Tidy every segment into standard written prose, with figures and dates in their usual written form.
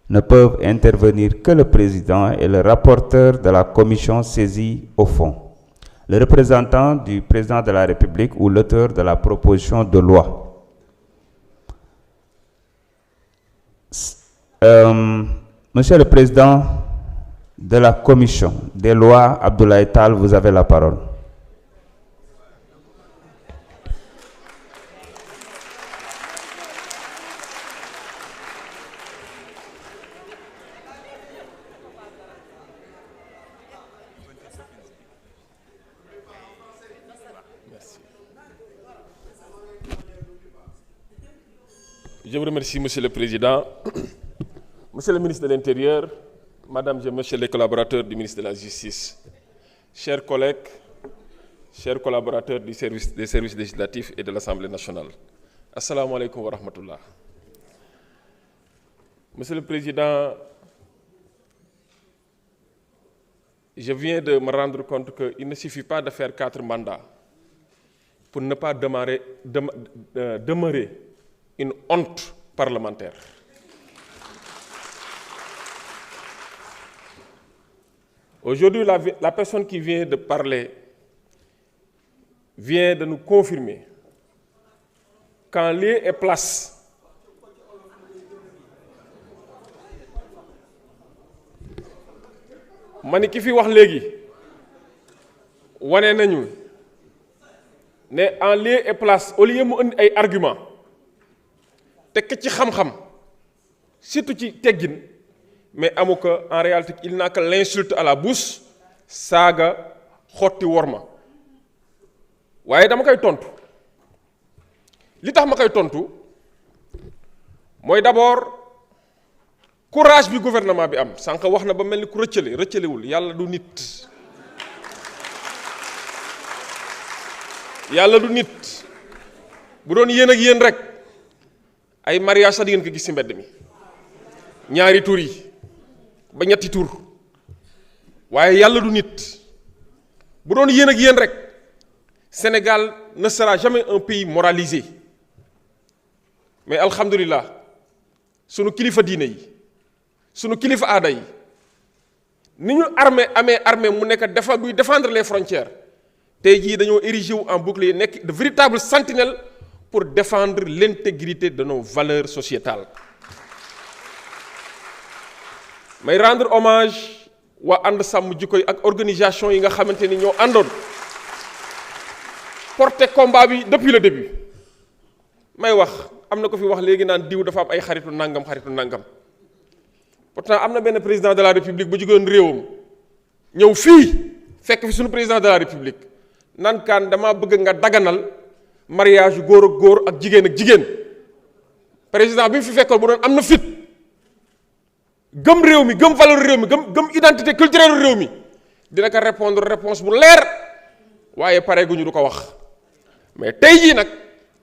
ne peuvent intervenir que le président et le rapporteur de la commission saisie au fond, le représentant du président de la République ou l'auteur de la proposition de loi. Monsieur le Président de la Commission des lois, Abdoulaye Tall, vous avez la parole. Je vous remercie, Monsieur le Président, Monsieur le ministre de l'Intérieur, Madame et Monsieur les collaborateurs du ministre de la Justice, chers collègues, chers collaborateurs des services législatifs et de l'Assemblée nationale. Assalamu alaikum wa rahmatullah. Monsieur le Président, je viens de me rendre compte qu'il ne suffit pas de faire 4 mandats pour ne pas demeurer une honte parlementaire. Aujourd'hui, la personne qui vient de parler vient de nous confirmer qu'en lieu et place ma ni ki fi wax léegi wane nañu ne en lieu et place au lieu mu indi ay arguments te ci xam-xam surtout ci teggin mais amu ko en réalité il n'a que l'insulte à la bouche saaga xotti worma waaye dama koy tontu li tax ma koy tontu mooy d'abord courage bi gouvernement bi am sànq wax na ba mel ni ku rëccalewul yàlla du nit yàlla du nit bu doon yéen ak yéen rek ay mariage sax di ngeen ko gis ci mbedd mi ñaari tur yi ba ñetti tur waaye yàlla du nit bu doon yéen ak yéen rek Sénégal ne sera jamais un pays moralisé mais alhamdulillah sunu kilifa diine yi sunu kilifa aada yi ni ñu amee armée mu nekk buy défendre les frontières tey jii dañoo érigé wu en bouclier nekk de véritables sentinelles pour défendre l'intégrité de nos valeurs sociétales. may rendre hommage waa ànd sàmm jikko yi ak organisation yi nga xamante ni ñoo àndoon porter combat bi depuis le début may wax am na ko fi wax léegi naan diw dafa am ay xaritu nangam pourtant am na benn président de la république bu jógoon réewam ñëw fii fekk fi suñu président de la république naan kaan dama bëgg nga daganal mariage góor ak góor ak jigéen président bi mu fi fekkoon bu doon am na fit gëm réew mi gëm valeur réew mi gëm identité culturelle réew mi dina ko répondre réponse bu leer waaye pare gu ñu du ko wax mais tey jii nag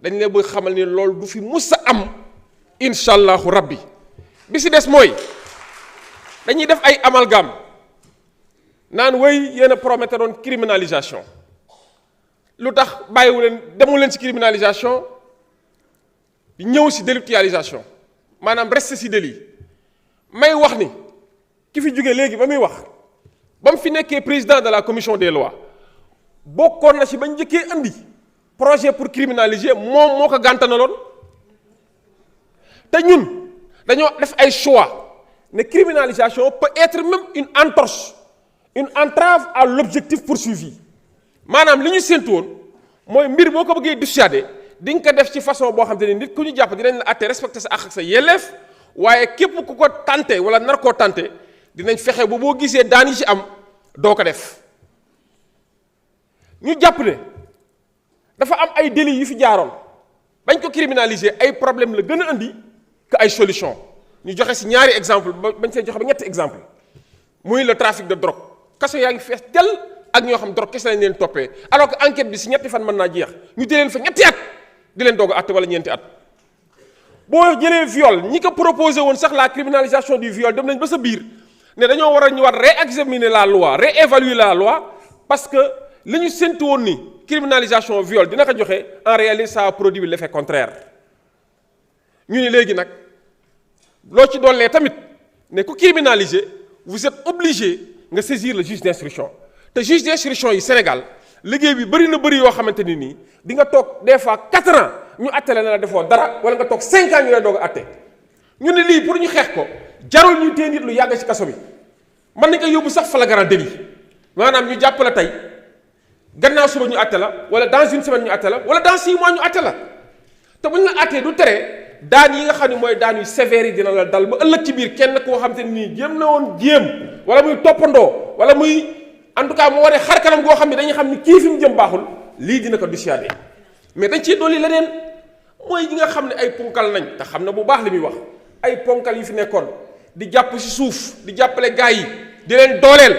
dañ ne bëgg xamal ni loolu du fi mus a am incha allahu rabbi bi si des mooy dañuy def ay amalgame naan way yéen a prometté doon criminalisation lu tax bàyyiwu leen demu leen ci criminalisation di ñëw ci délictualisation maanaam reste ci délit may wax ni ki fi jóge léegi ba muy wax ba mu fi nekkee président de la commission des lois bokkoon na ci ba njëkkee andi projet pour criminaliser moom moo ko gàntanaloon te ñun dañoo def ay choix ne criminalisation peut être même une entorse une entrave à l'objectif poursuivi maanaam li ñu séntu woon mooy mbir boo ko bëggee dissuader di nga ko def ci façon boo xam te ne nit ku ñu jàpp dinañ la àtte respecter sa àq ak sa yelleef waaye képp ku ko tànte wala nar koo tànte dinañ fexe ba boo gisee daan yi ci am doo ko def ñu jàpp ne dafa am ay délits yu fi jaaroon bañ ko criminaliser ay problème la gën a indi que ay solution ñu joxe ci ñaari exemple bañ see joxe ba ñetti exemple muy le trafic de drogue kaso yaa ngi fees tel ak ñoo xam drogue kese lañ leen toppee alors que enquête bi ci ñetti fan mën naa jeex ñu di leen fa ñetti at di leen doog a àtte wala ñeenti at boo jëlee viol ñi ko proposé woon sax la criminalisation du viol dem nañ ba sa biir ne dañoo war a ñëwaat réexaminer la loi réévaluer la loi parce que li ñu séntu woon ni criminalisation viol dina ko joxe en réalité ça a produit l'effet contraire ñu ni léegi nag loo ci dollee tamit ne ku criminaliser vous êtes obligé nga saisir le juge d'instruction te juge d'instruction yi Sénégal liggéey bi bëri na bëri yoo xamante ni nii di nga toog des fois 4 ans ñu attale na la defoo dara wala nga toog 5 ans ñu lay doog a atte ñu ne lii pour ñu xeex ko jarul ñu téye nit lu yàgg ci kaso bi mën nañ ko yóbbu sax flagrant délit maanaam ñu jàpp la tey gannaaw suba ñu atte la wala dans une semaine ñu atte la wala dans 6 mois ñu atte la te bu ñu la attee du tere daan yi nga xam ne mooy daan yu sévères yi dina la dal ba ëllëg ci biir kenn koo xam te nii jéem na woon jéem wala muy toppandoo wala muy en tout cas mu waree xar kanam goo xam ne dañuy xam ni kii fi mu jëm baaxul lii dina ko dissuader mais dañ ciy dolli leneen mooy ñi nga xam ne ay ponkal nañ te xam na bu baax li muy wax ay ponkal yu fi nekkoon di jàpp ci suuf di jàppale gars yi di leen dooleel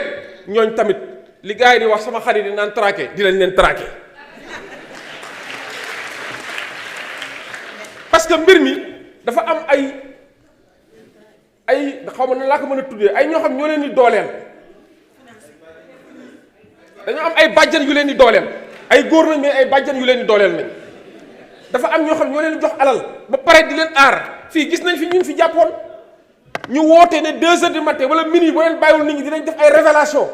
ñooñ tamit li gars yi di wax sama xarit yi naan traqué di leen traqué parce que mbir mi dafa am ay xaw ma na laa ko mën a tuddee ay ñoo xam ñoo leen di dooleel dañoo am ay bàjjan yu leen di dooleel ay góor nañ mais ay bàjjan yu leen di dooleel nañ dafa am ñoo xam ñoo leen di jox alal ba pare di leen aar fii gis nañ fi ñun fi jàppoon ñu woote ne 2 heures du matin wala minuit boo leen bàyyiwul nit ñi dinañ def ay révélation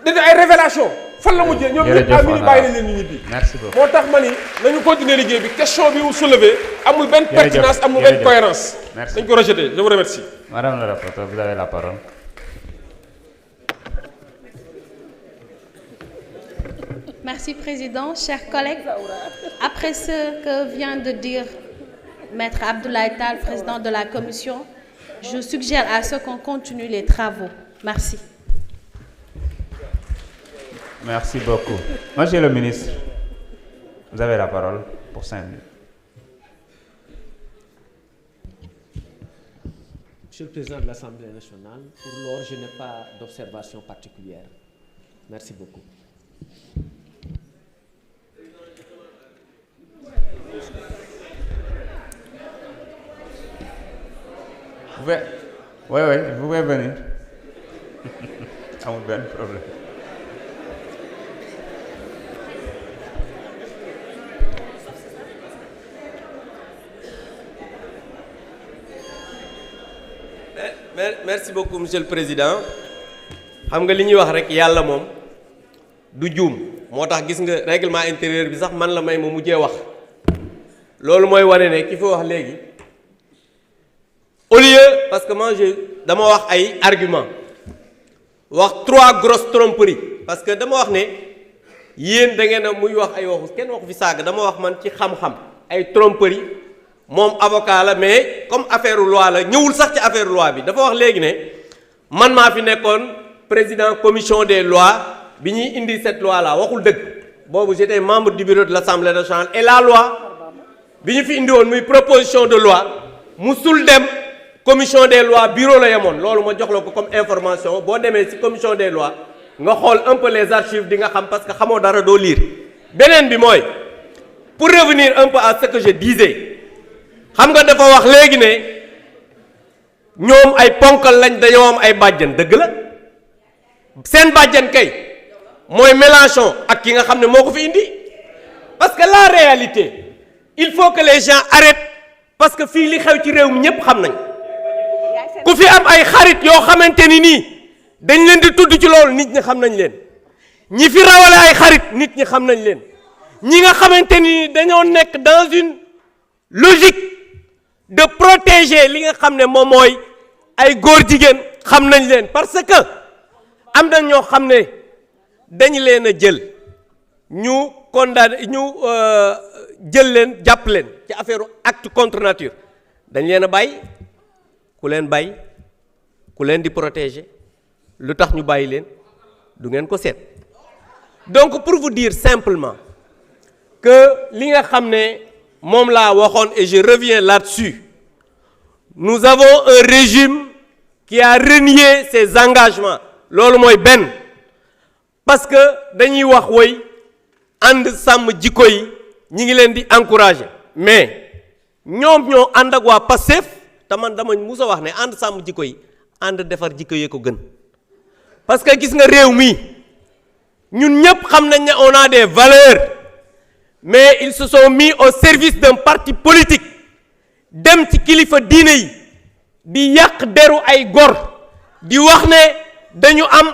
dañ def ay révélation fan la mujjee ñoom ñëpp à minuit bàyyi nañ leen ñu ñibbi moo tax ma ni nañu continuer liggéey bi question bi mu soulevé amul benn pertinence amul benn cohérence dañ ko rejeté je vous remercie. Madame la rapporteure, vous avez la parole. Merci Président, chers collègues. Après ce que vient de dire Maître Abdoulaye Tall, président de la commission, je suggère à ce qu'on continue les travaux. Merci. Merci beaucoup. Monsieur le ministre, vous avez la parole pour 5 minutes. Monsieur le Président de l'Assemblée nationale, pour l'heure, je n'ai pas d'observation particulière. Merci beaucoup. Oui, vous pouvez venir. Amul benn problème. Merci beaucoup monsieur le président xam nga li ñuy wax rek yàlla moom du juum moo tax gis nga règlement intérieur bi sax man la may ma mujjee wax loolu mooy wane ne ki fi wax léegi au lieu parce que moi dama wax ay argument wax 3 grosses tromperies parce que dama wax ne yéen da ngeen a muy wax ay waxu kenn waxu fi saaga dama wax man ci xam-xam ay tromperies moom avocat la mais comme affaire loi la ñëwul sax ci affaire loi bi dafa wax léegi ne man maa fi nekkoon président commission des lois bi ñuy indi cette loi là waxul dëgg boobu j'étais membre du bureau de l'Assemblée nationale et la loi bi ñu fi indi woon muy proposition de loi musul dem commission des lois bureau la yemoon loolu ma jox la ko comme information boo demee ci commission des lois nga xool un peu les archives di nga xam parce que xamoo dara doo lire beneen bi mooy pour revenir un peu à ce que je disais xam nga dafa wax léegi ne ñoom ay ponkal lañ dañoo am ay bàjjan dëgg la seen bàjjan kay mooy Mélenchon ak ki nga xam ne moo ko fi indi parce que la réalité il faut que les gens arrêtent parce que fii li xew ci réew mi ñépp xam nañ ku fi am ay xarit yoo xamante ni nii dañ leen di tudd ci loolu nit ñi xam nañ leen ñi fi rawale ay xarit nit ñi xam nañ leen ñi nga xamante ni dañoo nekk dans une logique de protéger li nga xam ne moom mooy ay góor jigéen xam nañ leen parce que am na ñoo xam ne dañ leen a jël ñu condamné ñu jël leen jàpp leen ci affaire acte contre nature dañ leen a bàyyi ku leen bàyyi ku leen di protéger lu tax ñu bàyyi leen du ngeen ko seet donc pour vous dire simplement que li nga xam ne moom laa waxoon et je reviens là-dessus nous avons un régime qui a renié ses engagements loolu mooy benn parce que dañuy wax woy ànd sàmm jikko yi ñi ngi leen di encourager mais ñoom ñoo ànd ak waa Pastef te man dama musa wax ne ànd sàmm jikko yi ànd defar jikko yee ko gën parce que gis nga réew mi ñun ñëpp xam nañ ne on a des valeurs mais ils se sont mis au service d'un parti politique dem ci kilifa diine yi di yàq deru ay gor di wax ne dañu am